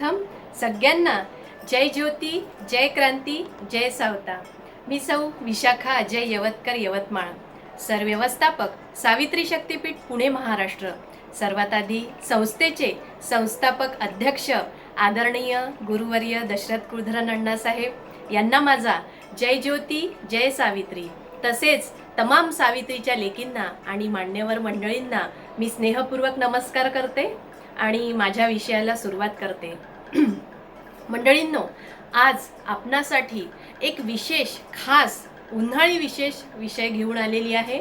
प्रथम सगळ्यांना जय ज्योती, जय क्रांती, जय सावता. मी सौ विशाखा अजय यवतकर, यवतमाळ, सरव्यवस्थापक, सावित्री शक्तीपीठ, पुणे, महाराष्ट्र. सर्वात आधी संस्थेचे संस्थापक अध्यक्ष आदरणीय गुरुवर्य दशरथ कुलधरण अण्णासाहेब यांना माझा जय ज्योती, जय सावित्री. तसेच तमाम सावित्रीच्या लेकींना आणि मान्यवर मंडळींना मी स्नेहपूर्वक नमस्कार करते आणि माझ्या विषयाला सुरुवात करते. मंडळींनो, आज आपणासाठी एक विशेष खास उन्हाळी विशेष विषय घेऊन आलेली आहे.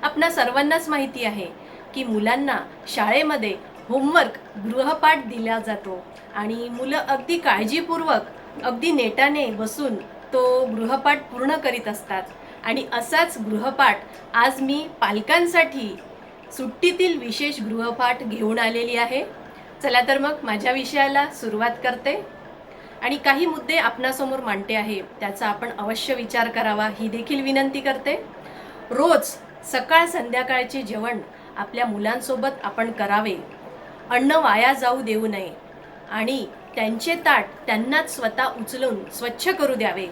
आपणा सर्वांनाच माहिती आहे की मुलांना शाळेमध्ये होमवर्क गृहपाठ दिला जातो आणि मुलं अगदी काळजीपूर्वक अगदी नेटाने बसून तो गृहपाठ पूर्ण करीत असतात. आणि असाच गृहपाठ आज मी पालकांसाठी सुट्टीतील विशेष गृहपाठ घेऊन आलेली आहे. चला तर मग माझ्या विषयाला सुरुवात करते आणि काही मुद्दे आपणासमोर मांडते आहे, त्याचा आपण अवश्य विचार करावा ही देखील विनंती करते. रोज सकाळ संध्याकाळचे जेवण आपल्या मुलांसोबत आपण करावे. अन्न वाया जाऊ देऊ नये आणि त्यांचे ताट त्यांनाच स्वतः उचलून स्वच्छ करू द्यावे.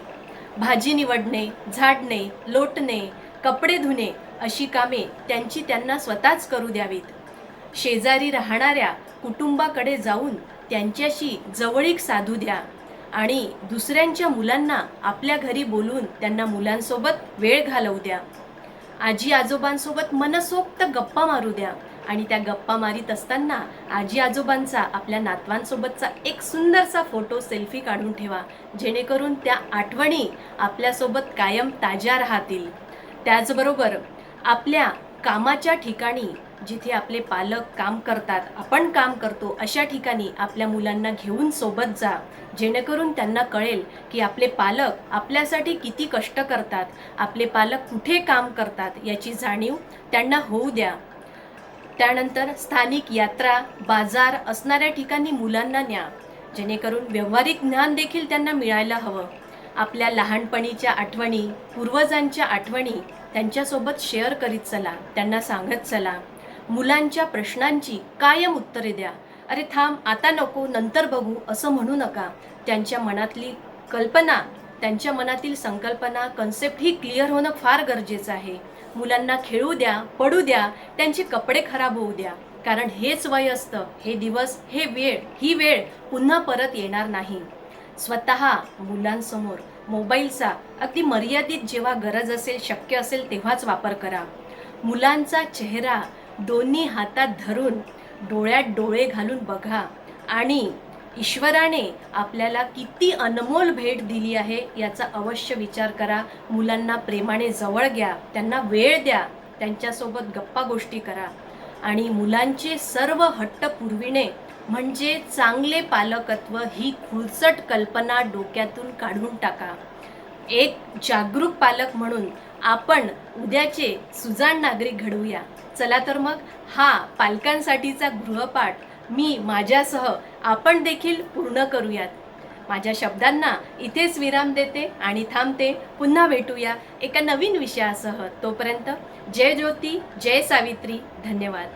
भाजी निवडणे, झाडणे, लोटणे, कपडे धुणे अशी कामे त्यांना स्वतःच करू द्यावीत. शेजारी राहणाऱ्या कुटुंबाकडे जाऊन त्यांच्याशी जवळीक साधू द्या आणि दुसऱ्यांच्या मुलांना आपल्या घरी बोलवून त्यांना मुलांसोबत वेळ घालवू द्या. आजी आजोबांसोबत मनसोक्त गप्पा मारू द्या आणि त्या गप्पा मारीत असताना आजी आजोबांचा आपल्या नातवांसोबतचा एक सुंदरसा फोटो सेल्फी काढून ठेवा, जेणेकरून त्या आठवणी आपल्यासोबत कायम ताज्या राहतील. त्याचबरोबर आपल्या कामाच्या ठिकाणी जिथे आपले पालक काम करतात, आपण काम करतो, अशा ठिकाणी आपल्या मुलांना घेऊन सोबत जा, जेणेकरून त्यांना कळेल की आपले पालक आपल्यासाठी किती कष्ट करतात, आपले पालक कुठे काम करतात याची जाणीव त्यांना होऊ द्या. त्यानंतर स्थानिक यात्रा, बाजार असणाऱ्या ठिकाणी मुलांना न्या, जेणेकरून व्यावहारिक ज्ञान देखील त्यांना मिळायला हवं. आपल्या लहानपणीच्या आठवणी, पूर्वजांच्या आठवणी त्यांच्यासोबत शेअर करीत चला, त्यांना सांगत चला. मुलांच्या प्रश्नांची कायम उत्तरे द्या. अरे थांब, आता नको, नंतर बघू असं म्हणू नका. त्यांच्या मनातली कल्पना, त्यांच्या मनातील संकल्पना, कन्सेप्ट ही क्लिअर होणं फार गरजेचं आहे. मुलांना खेळू द्या, पडू द्या, त्यांचे कपडे खराब होऊ द्या, कारण हेच वय असतं, हे दिवस, ही वेळ पुन्हा परत येणार नाही. स्वतः मुलांसमोर मोबाईलचा अगदी मर्यादित जेव्हा गरज असेल, शक्य असेल तेव्हाच वापर करा. मुलांचा चेहरा दोन्ही हातात धरून डोळ्यात डोळे घालून बघा आणि ईश्वराने आपल्याला किती अनमोल भेट दिली आहे याचा अवश्य विचार करा. मुलांना प्रेमाने जवळ घ्या, त्यांना वेळ द्या, त्यांच्यासोबत गप्पा गोष्टी करा आणि मुलांचे सर्व हट्ट पुरविणे म्हणजे चांगले पालकत्व ही खुलसट कल्पना डोक्यातून काढून टाका. एक जागरूक पालक म्हणून आपण उद्याचे सुजाण नागरिक घडवूया. चला तर मग हा पालकांसाठीचा गृहपाठ मी माझ्यासह आपण देखील पूर्ण करूयात. माझ्या शब्दांना इथेच विराम देते आणि थांबते. पुन्हा भेटूया एका नवीन विषयासह. तोपर्यंत जय ज्योती, जय सावित्री. धन्यवाद.